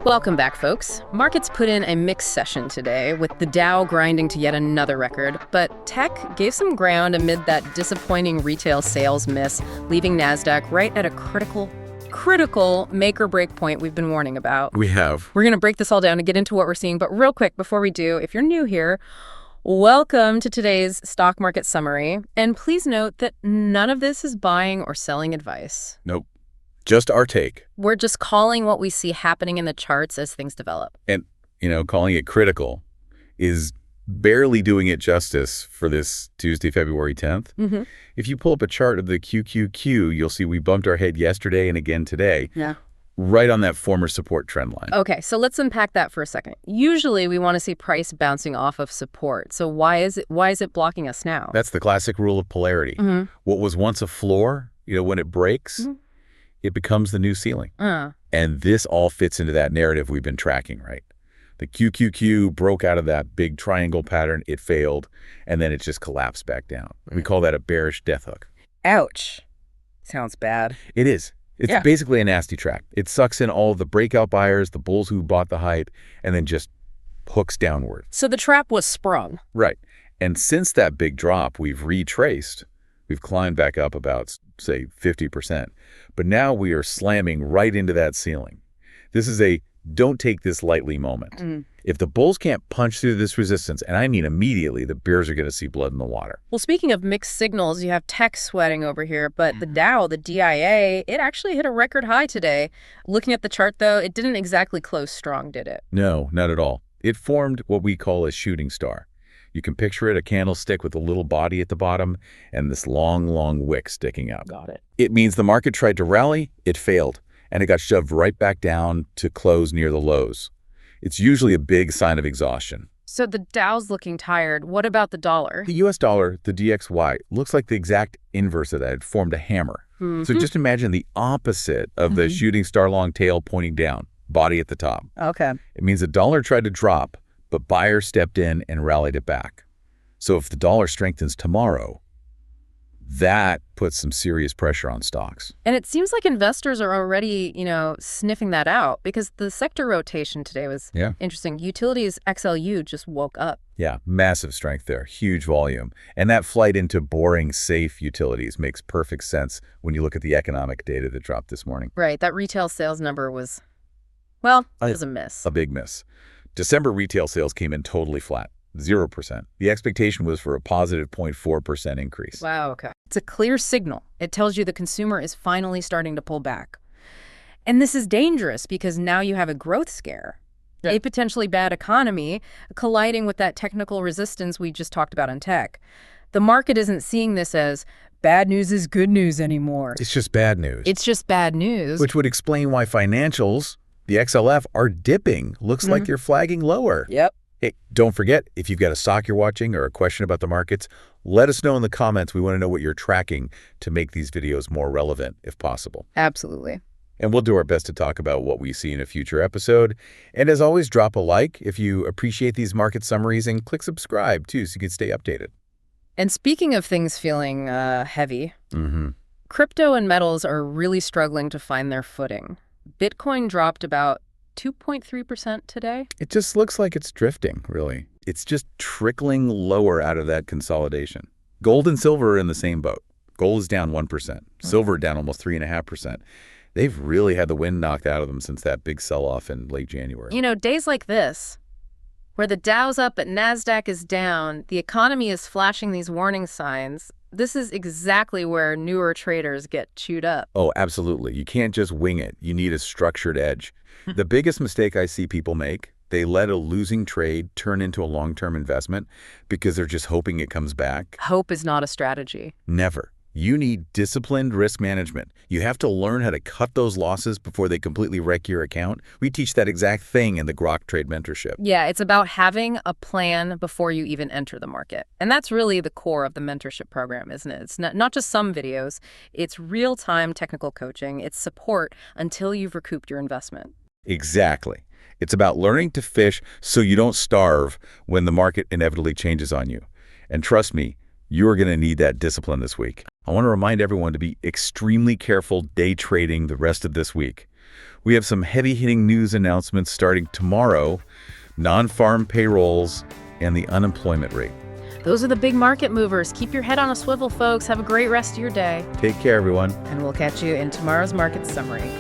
Welcome back, folks. Markets put in a mixed session today, with the Dow grinding to yet another record, but tech gave some ground amid that disappointing retail sales miss, leaving NASDAQ right at a critical make-or-break point we've been warning about. We have. We're going to break this all down and get into what we're seeing, but real quick, before we do, if you're new here, welcome to today's stock market summary, and please note that none of this is buying or selling advice. Nope. Just our take. We're just calling what we see happening in the charts as things develop. And, calling it critical is barely doing it justice for this Tuesday, February 10th. Mm-hmm. If you pull up a chart of the QQQ, you'll see we bumped our head yesterday and again today. Yeah. Right on that former support trend line. Okay, so let's unpack that for a second. Usually we want to see price bouncing off of support. So why is it blocking us now? That's the classic rule of polarity. Mm-hmm. What was once a floor, when it breaks, Mm-hmm. it becomes the new ceiling. And this all fits into that narrative we've been tracking, right? The QQQ broke out of that big triangle pattern, it failed, and then it just collapsed back down. We call that a bearish death hook. Ouch. Sounds bad. It is. It's basically a nasty trap. It sucks in all of the breakout buyers, the bulls who bought the hype, and then just hooks downward. So the trap was sprung. Right. And since that big drop, we've retraced. We've climbed back up about, say, 50%. But now we are slamming right into that ceiling. This is a don't take this lightly moment. If the bulls can't punch through this resistance, and I mean immediately, the bears are going to see blood in the water. Well, speaking of mixed signals, you have tech sweating over here, but the Dow, the DIA, it actually hit a record high today. Looking at the chart, though, it didn't exactly close strong, did it? No, not at all. It formed what we call a shooting star. You can picture it, a candlestick with a little body at the bottom and this long wick sticking up. Got it. It means the market tried to rally, it failed, and it got shoved right back down to close near the lows. It's usually a big sign of exhaustion. So the Dow's looking tired. What about the dollar? The U.S. dollar, the DXY, looks like the exact inverse of that. It formed a hammer. So just imagine the opposite of the shooting star long tail pointing down, body at the top. Okay. It means the dollar tried to drop, but buyers stepped in and rallied it back. So if the dollar strengthens tomorrow, that puts some serious pressure on stocks. And it seems like investors are already, sniffing that out, because the sector rotation today was interesting. Utilities XLU just woke up. Yeah, massive strength there, huge volume. And that flight into boring, safe utilities makes perfect sense when you look at the economic data that dropped this morning. Right, that retail sales number was, it was a miss. A big miss. December retail sales came in totally flat, 0%. The expectation was for a positive 0.4% increase. Wow, okay. It's a clear signal. It tells you the consumer is finally starting to pull back. And this is dangerous because now you have a growth scare, a potentially bad economy colliding with that technical resistance we just talked about in tech. The market isn't seeing this as bad news is good news anymore. It's just bad news. It's just bad news. Which would explain why financials, the XLF, are dipping. Looks like they're flagging lower. Yep. Hey, don't forget, if you've got a stock you're watching or a question about the markets, let us know in the comments. We want to know what you're tracking to make these videos more relevant, if possible. Absolutely. And we'll do our best to talk about what we see in a future episode. And as always, drop a like if you appreciate these market summaries, and click subscribe, too, so you can stay updated. And speaking of things feeling heavy, crypto and metals are really struggling to find their footing. Bitcoin dropped about 2.3% today. It just looks like it's drifting, really. It's just trickling lower out of that consolidation. Gold and silver are in the same boat. Gold is down 1%. Silver down almost 3.5%. They've really had the wind knocked out of them since that big sell-off in late January. Days like this, where the Dow's up but NASDAQ is down, the economy is flashing these warning signs. This is exactly where newer traders get chewed up. Oh, absolutely. You can't just wing it. You need a structured edge. The biggest mistake I see people make, they let a losing trade turn into a long-term investment because they're just hoping it comes back. Hope is not a strategy. Never. You need disciplined risk management. You have to learn how to cut those losses before they completely wreck your account. We teach that exact thing in the Grok Trade Mentorship. Yeah, it's about having a plan before you even enter the market. And that's really the core of the mentorship program, isn't it? It's not just some videos. It's real-time technical coaching. It's support until you've recouped your investment. Exactly. It's about learning to fish so you don't starve when the market inevitably changes on you. And trust me, you are going to need that discipline this week. I want to remind everyone to be extremely careful day trading the rest of this week. We have some heavy-hitting news announcements starting tomorrow, non-farm payrolls, and the unemployment rate. Those are the big market movers. Keep your head on a swivel, folks. Have a great rest of your day. Take care, everyone. And we'll catch you in tomorrow's market summary.